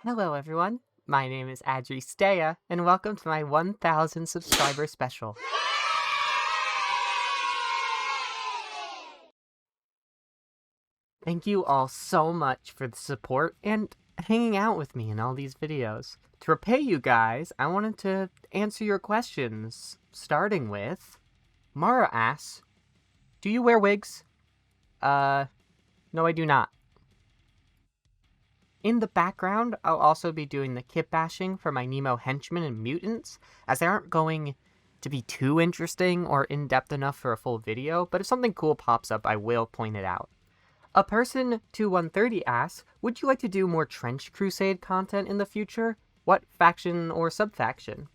Hello everyone, my name is Adri Stea, and welcome to my 1000 subscriber special. Thank you all so much for the support and hanging out with me in all these videos. To repay you guys, I wanted to answer your questions, starting with... Mara asks, do you wear wigs? No I do not. In the background, I'll also be doing the kitbashing for my Nemo henchmen and mutants, as they aren't going to be too interesting or in-depth enough for a full video, but if something cool pops up, I will point it out. A person to 130 asks, would you like to do more Trench Crusade content in the future? What faction or sub-faction?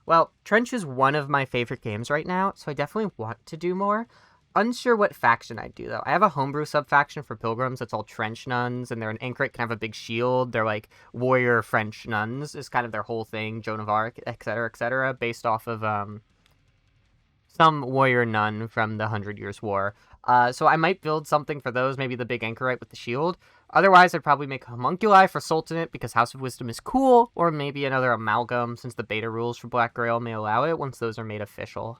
Well, Trench is one of my favorite games right now, so I definitely want to do more. Unsure what faction I'd do, though. I have a homebrew sub-faction for Pilgrims that's all Trench Nuns, and they're an Anchorite, can have a big shield. They're like warrior French nuns is kind of their whole thing, Joan of Arc, etc., based off of some warrior nun from the 100 Years' War. So I might build something for those, maybe the big Anchorite with the shield. Otherwise, I'd probably make a Homunculi for Sultanate because House of Wisdom is cool, or maybe another Amalgam since the beta rules for Black Grail may allow it once those are made official.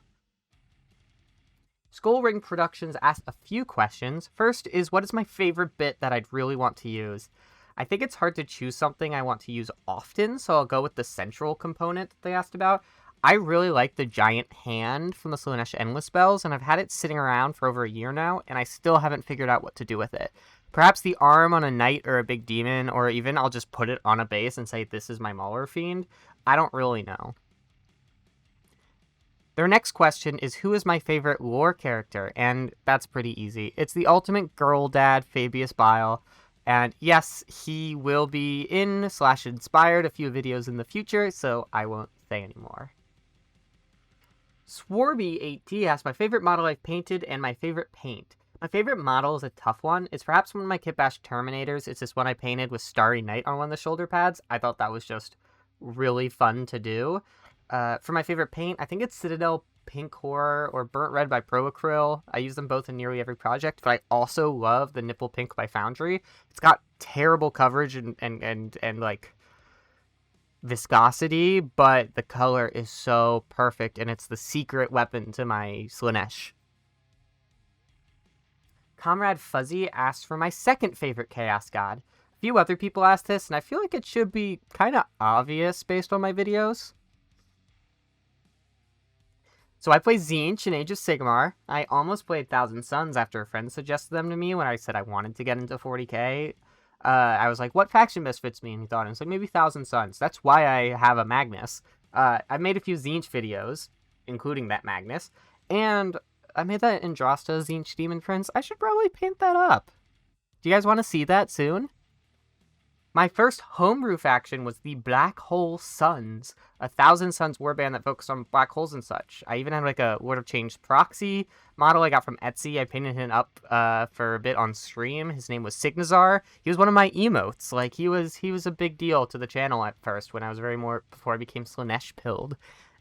Skull Ring Productions asked a few questions. First is, what is my favorite bit that I'd really want to use? I think it's hard to choose something I want to use often, so I'll go with the central component that they asked about. I really like the giant hand from the Slaanesh Endless Spells, and I've had it sitting around for over a year now, and I still haven't figured out what to do with it. Perhaps the arm on a knight or a big demon, or even I'll just put it on a base and say, this is my Mauler Fiend. I don't really know. Their next question is, who is my favorite lore character? And that's pretty easy. It's the ultimate girl dad, Fabius Bile. And yes, he will be in/inspired a few videos in the future, so I won't say anymore. Swarby8T asks my favorite model I've painted and my favorite paint. My favorite model is a tough one. It's perhaps one of my Kitbash Terminators. It's this one I painted with Starry Night on one of the shoulder pads. I thought that was just really fun to do. For my favorite paint, I think it's Citadel Pink Horror or Burnt Red by Proacryl. I use them both in nearly every project, but I also love the Nipple Pink by Foundry. It's got terrible coverage and like viscosity, but the color is so perfect, and it's the secret weapon to my Slaanesh. Comrade Fuzzy asked for my second favorite Chaos God. A few other people asked this, and I feel like it should be kind of obvious based on my videos. So I play Tzeentch in Age of Sigmar. I almost played Thousand Suns after a friend suggested them to me when I said I wanted to get into 40k. I was like, what faction best fits me? And he thought, and it's like, maybe Thousand Suns. That's why I have a Magnus. I've made a few Tzeentch videos, including that Magnus, and I made that Andrasta Tzeentch Demon Prince. I should probably paint that up. Do you guys want to see that soon? My first homebrew faction was the Black Hole Suns, a Thousand Suns warband that focused on black holes and such. I even had like a Lord of Change proxy model I got from Etsy. I painted him up for a bit on stream. His name was Signazar. He was one of my emotes. Like he was a big deal to the channel at first when I was before I became Slaanesh pilled.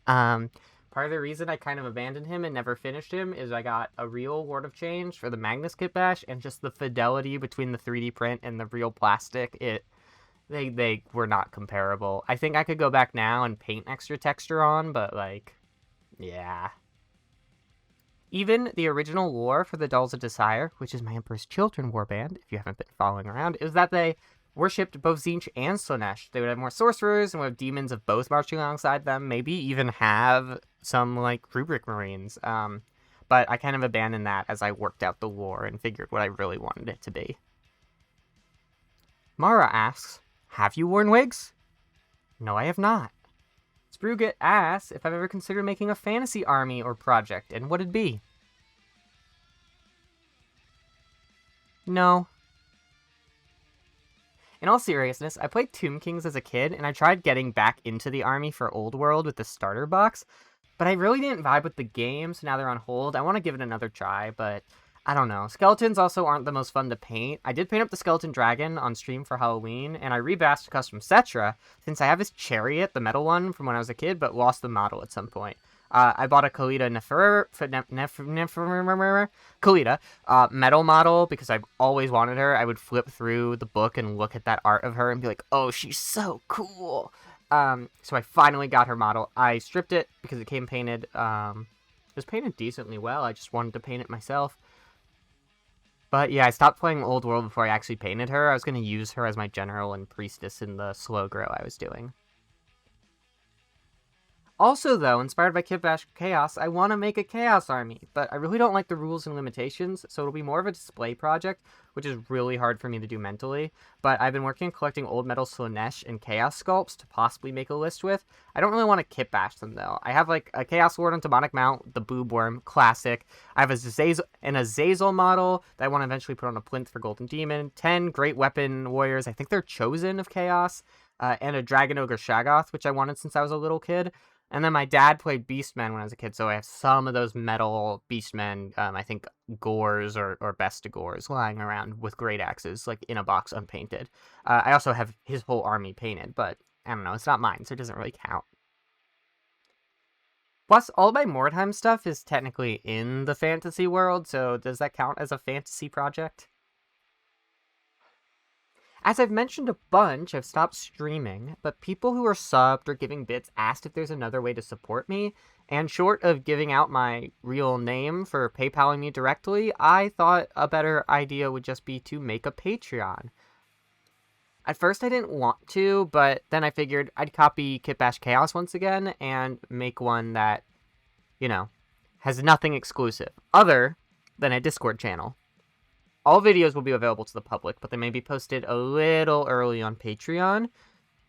Part of the reason I kind of abandoned him and never finished him is I got a real Lord of Change for the Magnus Kitbash, and just the fidelity between the 3D print and the real plastic, they were not comparable. I think I could go back now and paint extra texture on, but like, yeah. Even the original lore for the Dolls of Desire, which is my Emperor's Children warband, if you haven't been following around, is that they worshipped both Tzeentch and Slaanesh. They would have more sorcerers and would have demons of both marching alongside them, maybe even have some like Rubric Marines. But I kind of abandoned that as I worked out the lore and figured what I really wanted it to be. Mara asks, have you worn wigs? No, I have not. Spruget asks if I've ever considered making a fantasy army or project, and what it'd be. No. In all seriousness, I played Tomb Kings as a kid, and I tried getting back into the army for Old World with the starter box, but I really didn't vibe with the game, so now they're on hold. I want to give it another try, but I don't know. Skeletons also aren't the most fun to paint. I did paint up the skeleton dragon on stream for Halloween, and I rebashed custom Cetra, since I have his chariot, the metal one, from when I was a kid, but lost the model at some point. I bought a Kalita metal model because I've always wanted her. I would flip through the book and look at that art of her and be like, oh, she's so cool. So I finally got her model. I stripped it because it came painted. It was painted decently well. I just wanted to paint it myself. But yeah, I stopped playing Old World before I actually painted her. I was going to use her as my general and priestess in the slow grow I was doing. Also, though, inspired by Kitbashing Chaos, I want to make a Chaos Army, but I really don't like the rules and limitations, so it'll be more of a display project, which is really hard for me to do mentally. But I've been working on collecting old metal Slaanesh and Chaos Sculpts to possibly make a list with. I don't really want to kitbash them, though. I have, like, a Chaos Lord on Demonic Mount, the Boob Worm, classic. I have an Azazel model that I want to eventually put on a plinth for Golden Demon, 10 Great Weapon Warriors, I think they're Chosen of Chaos, and a Dragon Ogre Shaggoth, which I wanted since I was a little kid. And then my dad played Beastmen when I was a kid, so I have some of those metal Beastmen, I think Gores or Bestigores lying around with great axes, like in a box unpainted. I also have his whole army painted, but I don't know, it's not mine, so it doesn't really count. Plus, all my Mordheim stuff is technically in the fantasy world, so does that count as a fantasy project? As I've mentioned a bunch, I've stopped streaming, but people who are subbed or giving bits asked if there's another way to support me, and short of giving out my real name for PayPaling me directly, I thought a better idea would just be to make a Patreon. At first I didn't want to, but then I figured I'd copy Kitbash Chaos once again and make one that, you know, has nothing exclusive, other than a Discord channel. All videos will be available to the public, but they may be posted a little early on Patreon.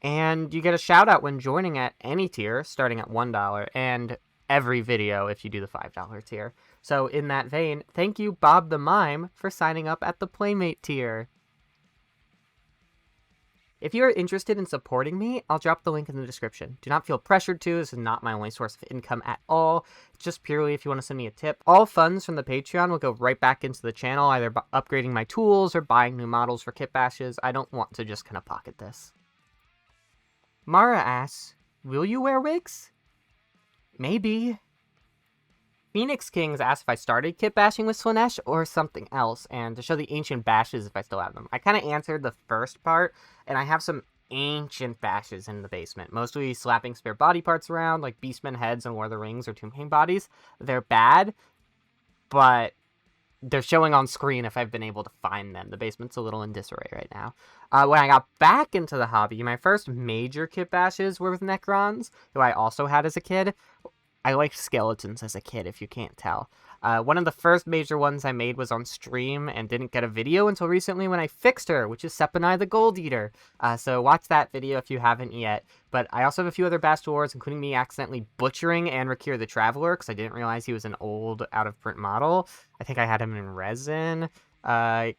And you get a shout out when joining at any tier, starting at $1, and every video if you do the $5 tier. So in that vein, thank you, Bob the Mime, for signing up at the Playmate tier. If you are interested in supporting me, I'll drop the link in the description. Do not feel pressured to. This is not my only source of income at all. It's just purely if you want to send me a tip. All funds from the Patreon will go right back into the channel, either upgrading my tools or buying new models for kit bashes. I don't want to just kind of pocket this. Mara asks, will you wear wigs? Maybe. Phoenix Kings asked if I started kit bashing with Slaanesh or something else, and to show the ancient bashes if I still have them. I kind of answered the first part, and I have some ancient bashes in the basement, mostly slapping spare body parts around, like Beastmen heads and War of the Rings or Tomb King bodies. They're bad, but they're showing on screen if I've been able to find them. The basement's a little in disarray right now. When I got back into the hobby, my first major kit bashes were with Necrons, who I also had as a kid. I liked skeletons as a kid, if you can't tell. One of the first major ones I made was on stream and didn't get a video until recently when I fixed her, which is Sepenai the Gold Eater. So watch that video if you haven't yet. But I also have a few other Bastard, including me accidentally butchering Anrakir the Traveler, because I didn't realize he was an old, out-of-print model. I think I had him in resin. Yeah.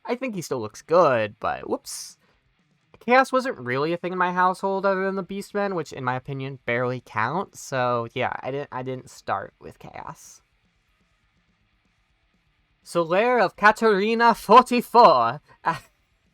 I think he still looks good, but whoops. Chaos wasn't really a thing in my household other than the Beastmen, which in my opinion barely count. So yeah, I didn't start with Chaos. Solaire of Katarina 44.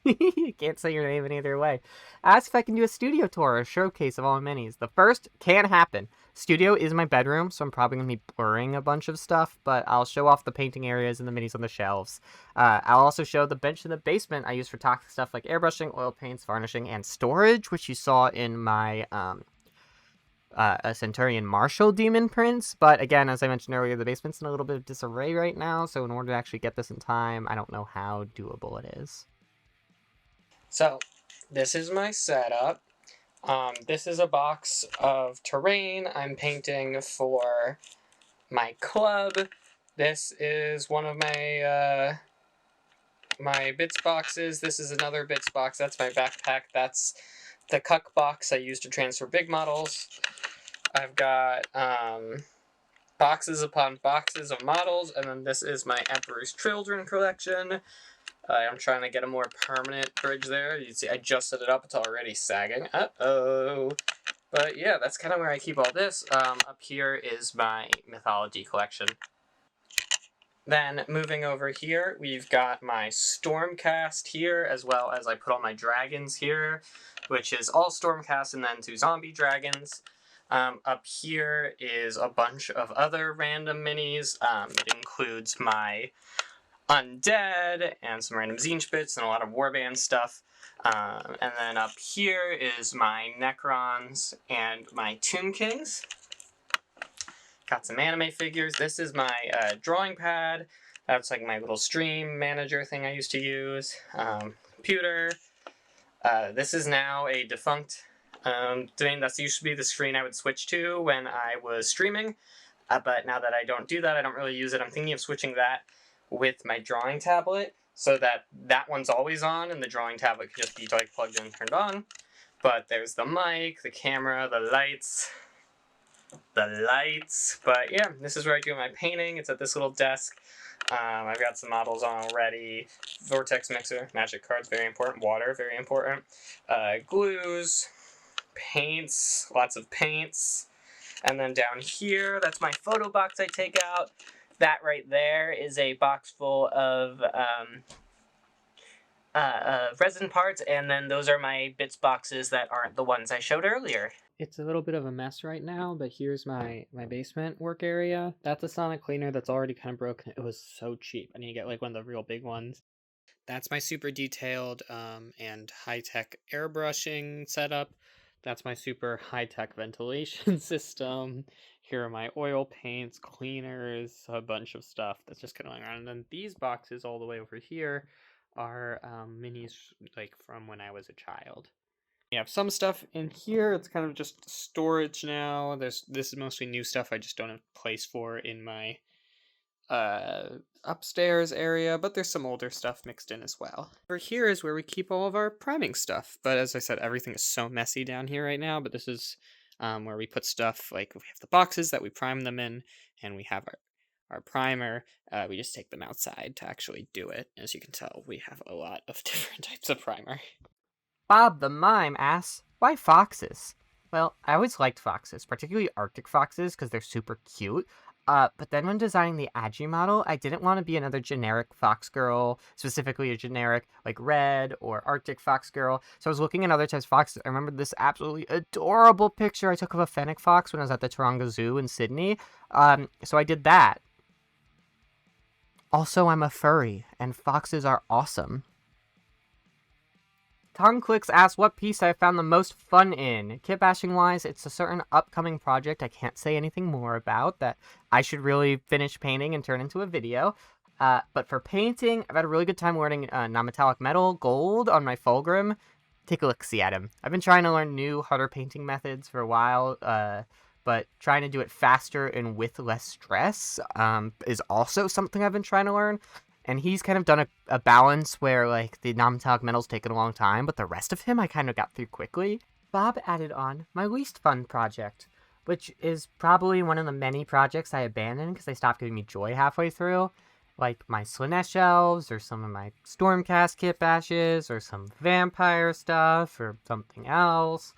You can't say your name in either way. Ask if I can do a studio tour or a showcase of all minis. The first can happen. Studio is my bedroom, so I'm probably going to be blurring a bunch of stuff, but I'll show off the painting areas and the minis on the shelves. I'll also show the bench in the basement I use for toxic stuff like airbrushing, oil paints, varnishing, and storage, which you saw in my a Centurion Martial Demon prints. But again, as I mentioned earlier, the basement's in a little bit of disarray right now, so in order to actually get this in time, I don't know how doable it is. So, this is my setup. This is a box of terrain I'm painting for my club. This is one of my my bits boxes. This is another bits box. That's my backpack. That's the cuck box I use to transfer big models. I've got boxes upon boxes of models, and then this is my Emperor's Children collection. I'm trying to get a more permanent bridge there. You see, I just set it up. It's already sagging. Uh-oh. But yeah, that's kind of where I keep all this. Up here is my mythology collection. Then moving over here, we've got my Stormcast here, as well as I put all my dragons here, which is all Stormcast and then 2 zombie dragons. Up here is a bunch of other random minis. It includes my undead and some random Zinch bits and a lot of warband stuff. And then up here is my Necrons and my Tomb Kings. Got some anime figures. This is my drawing pad. That's like my little stream manager thing I used to use. Computer. This is now a defunct thing. That used to be the screen I would switch to when I was streaming. But now that I don't do that, I don't really use it. I'm thinking of switching that with my drawing tablet so that that one's always on and the drawing tablet can just be like plugged in and turned on. But there's the mic, the camera, the lights. But yeah, this is where I do my painting. It's at this little desk. I've got some models on already. Vortex mixer, magic cards, very important. Water, very important. Glues, paints, lots of paints. And then down here, that's my photo box I take out. That right there is a box full of resin parts, and then those are my bits boxes that aren't the ones I showed earlier. It's a little bit of a mess right now, but here's my basement work area. That's a sonic cleaner that's already kind of broken. It was so cheap. I need to get like one of the real big ones. That's my super detailed and high-tech airbrushing setup. That's my super high-tech ventilation system. Here are my oil paints, cleaners, a bunch of stuff that's just kind of going around. And then these boxes all the way over here are minis like from when I was a child. We have some stuff in here. It's kind of just storage now. This is mostly new stuff I just don't have place for in my upstairs area, but there's some older stuff mixed in as well. Over here is where we keep all of our priming stuff. But as I said, everything is so messy down here right now, but this is where we put stuff, like we have the boxes that we prime them in, and we have our primer. We just take them outside to actually do it. As you can tell, we have a lot of different types of primer. Bob the Mime asks, why foxes? Well, I always liked foxes, particularly Arctic foxes, because they're super cute. But then when designing the Agi model, I didn't want to be another generic fox girl, specifically a generic, like, red or Arctic fox girl. So I was looking at other types of foxes. I remember this absolutely adorable picture I took of a fennec fox when I was at the Taronga Zoo in Sydney. So I did that. Also, I'm a furry, and foxes are awesome. Tom Clicks asks what piece I found the most fun in. Kitbashing wise, it's a certain upcoming project I can't say anything more about that I should really finish painting and turn into a video. But for painting, I've had a really good time learning non-metallic metal gold on my Fulgrim. Take a look-see at him. I've been trying to learn new, harder painting methods for a while, but trying to do it faster and with less stress is also something I've been trying to learn. And he's kind of done a balance where, like, the non-metallic metal's taken a long time, but the rest of him I kind of got through quickly. Bob added on my least fun project, which is probably one of the many projects I abandoned because they stopped giving me joy halfway through. Like my Slaanesh elves, or some of my Stormcast kit bashes, or some vampire stuff, or something else.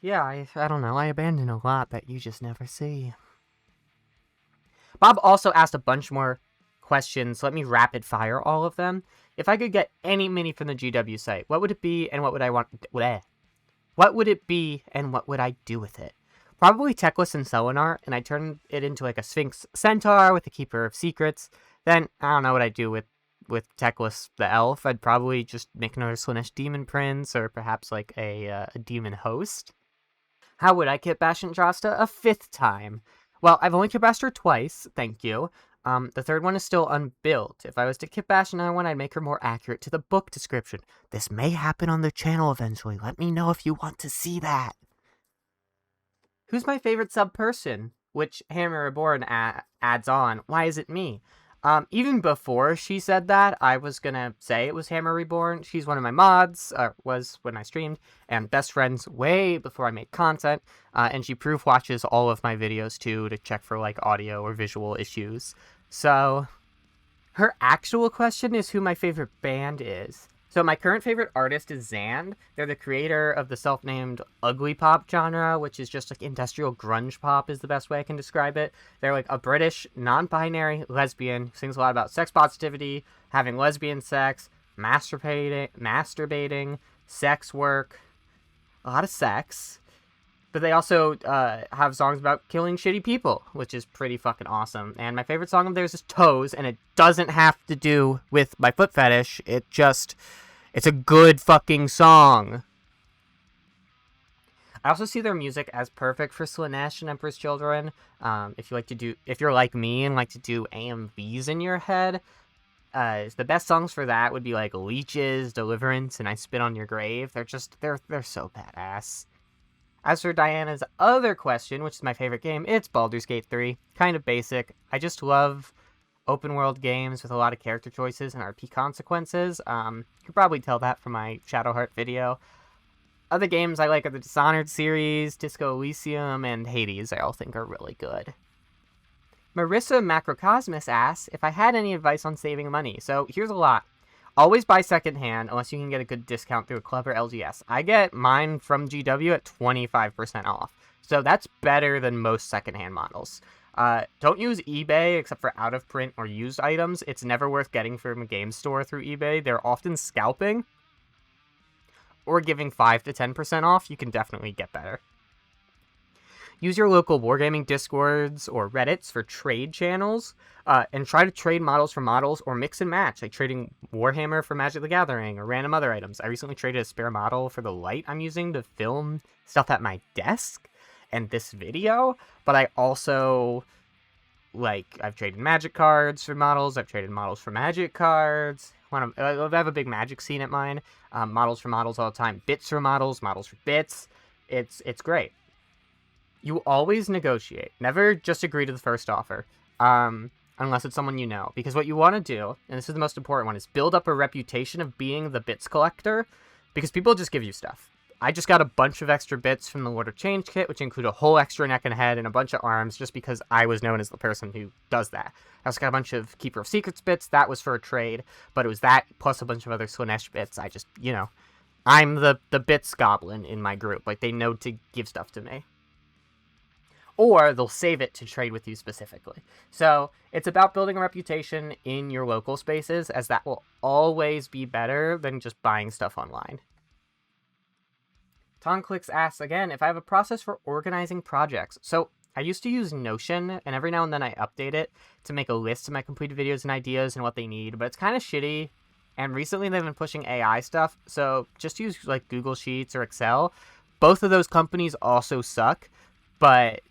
Yeah, I don't know, I abandoned a lot that you just never see. Bob also asked a bunch more questions. Let me rapid fire all of them. If I could get any mini from the GW site, what would it be and what would I want? What would it be and what would I do with it? Probably Teclis and Selenar, and I'd turn it into like a Sphinx Centaur with the Keeper of Secrets. Then, I don't know what I'd do with Teclis the Elf. I'd probably just make another Slaanesh Demon Prince, or perhaps like a Demon Host. How would I kitbash Andrasta a 5th time? Well, I've only kitbashed her twice, thank you. The third one is still unbuilt. If I was to kitbash another one, I'd make her more accurate to the book description. This may happen on the channel eventually. Let me know if you want to see that. Who's my favorite sub-person? Which Hammer Reborn adds on. Why is it me? Even before she said that, I was gonna say it was Hammer Reborn. She's one of my mods, was when I streamed, and best friends way before I made content, and she proof watches all of my videos too to check for like audio or visual issues. So, her actual question is who my favorite band is. So my current favorite artist is Xand. They're the creator of the self-named ugly pop genre, which is just like industrial grunge pop is the best way I can describe it. They're like a British, non-binary lesbian who sings a lot about sex positivity, having lesbian sex, masturbating, sex work, a lot of sex. But they also have songs about killing shitty people, which is pretty fucking awesome. And my favorite song of theirs is Toes, and it doesn't have to do with my foot fetish. It's a good fucking song. I also see their music as perfect for Slaanesh and Emperor's Children. If you're like me and like to do AMVs in your head, the best songs for that would be like Leeches, Deliverance, and I Spit on Your Grave. They're so badass. As for Diana's other question, which is my favorite game, it's Baldur's Gate 3. Kind of basic. I just love open world games with a lot of character choices and RP consequences. You could probably tell that from my Shadowheart video. Other games I like are the Dishonored series, Disco Elysium, and Hades I all think are really good. Marissa Macrocosmos asks if I had any advice on saving money. So here's a lot. Always buy secondhand unless you can get a good discount through a club or LGS. I get mine from GW at 25% off. So that's better than most secondhand models. Don't use eBay except for out-of-print or used items. It's never worth getting from a game store through eBay. They're often scalping or giving 5 to 10% off. You can definitely get better. Use your local wargaming discords or Reddits for trade channels, and try to trade models for models or mix and match, like trading Warhammer for Magic the Gathering or random other items. I recently traded a spare model for the light I'm using to film stuff at my desk and this video, but I also, I've traded Magic cards for models, I've traded models for Magic cards. I have a big Magic scene at mine, models for models all the time, bits for models, models for bits. It's great. You always negotiate. Never just agree to the first offer, unless it's someone you know. Because what you want to do, and this is the most important one, is build up a reputation of being the bits collector, because people just give you stuff. I just got a bunch of extra bits from the Lord of Change kit, which include a whole extra neck and head and a bunch of arms, just because I was known as the person who does that. I also got a bunch of Keeper of Secrets bits. That was for a trade, but it was that plus a bunch of other Slaanesh bits. I just, I'm the bits goblin in my group. Like, they know to give stuff to me. Or they'll save it to trade with you specifically. So it's about building a reputation in your local spaces, as that will always be better than just buying stuff online. Tonclix asks again if I have a process for organizing projects. So I used to use Notion, and every now and then I update it to make a list of my completed videos and ideas and what they need, but it's kind of shitty. And recently they've been pushing AI stuff, so just use like Google Sheets or Excel. Both of those companies also suck, but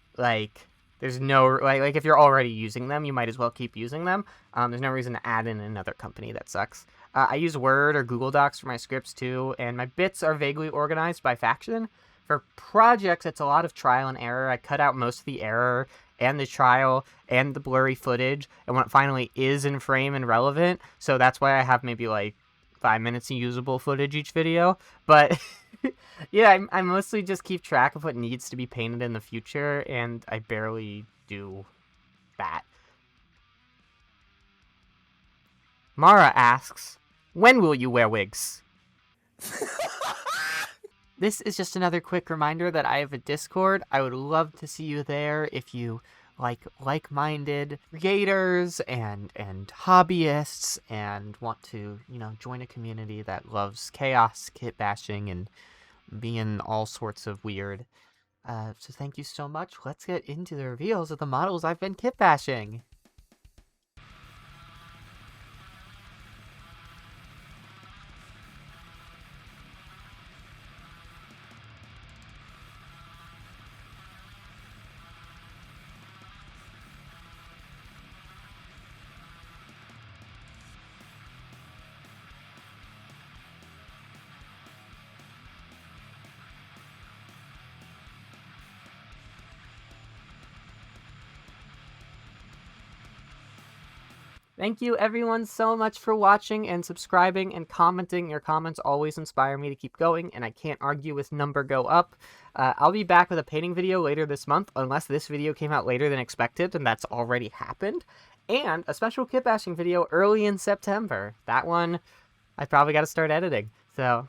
there's no, if you're already using them, you might as well keep using them. There's no reason to add in another company that sucks. I use Word or Google Docs for my scripts too, and my bits are vaguely organized by faction. For projects, it's a lot of trial and error. I cut out most of the error and the trial and the blurry footage, and when it finally is in frame and relevant, so that's why I have maybe 5 minutes of usable footage each video. But yeah, I mostly just keep track of what needs to be painted in the future, and I barely do that. Mara asks, when will you wear wigs? This is just another quick reminder that I have a Discord. I would love to see you there if you like-minded creators and hobbyists and want to, join a community that loves chaos, kitbashing, and being all sorts of weird. So thank you so much. Let's get into the reveals of the models I've been kitbashing. Thank you everyone so much for watching and subscribing and commenting. Your comments always inspire me to keep going, and I can't argue with number go up. I'll be back with a painting video later this month, unless this video came out later than expected, and that's already happened. And a special kitbashing video early in September. That one, I probably got to start editing. So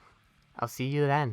I'll see you then.